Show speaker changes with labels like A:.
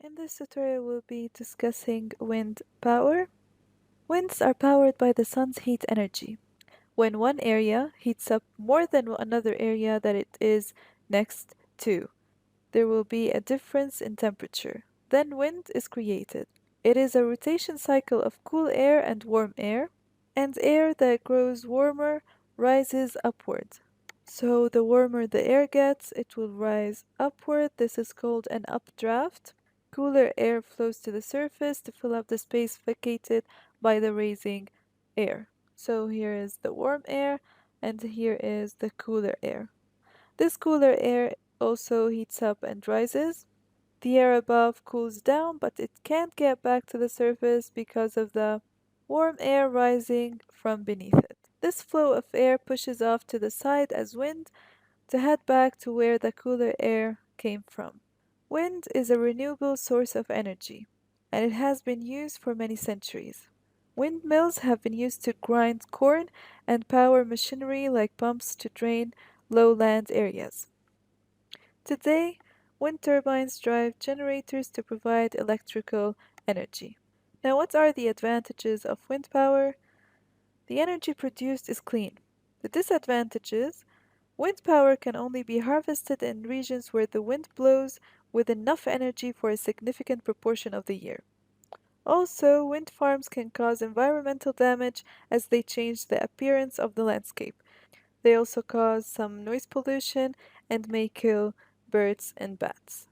A: In this tutorial, we'll be discussing wind power. Winds are powered by the sun's heat energy. When one area heats up more than another area that it is next to, there will be a difference in temperature. Then wind is created. It is a rotation cycle of cool air and warm air, and air that grows warmer rises upward. So the warmer the air gets, it will rise upward. This is called an updraft. Cooler air flows to the surface to fill up the space vacated by the rising air. So here is the warm air, and here is the cooler air. This cooler air also heats up and rises. The air above cools down, but it can't get back to the surface because of the warm air rising from beneath it. This flow of air pushes off to the side as wind to head back to where the cooler air came from. Wind is a renewable source of energy, and it has been used for many centuries. Windmills have been used to grind corn and power machinery like pumps to drain lowland areas. Today, wind turbines drive generators to provide electrical energy. Now, what are the advantages of wind power? The energy produced is clean. The disadvantages: wind power can only be harvested in regions where the wind blows with enough energy for a significant proportion of the year. Also, wind farms can cause environmental damage as they change the appearance of the landscape. They also cause some noise pollution and may kill birds and bats.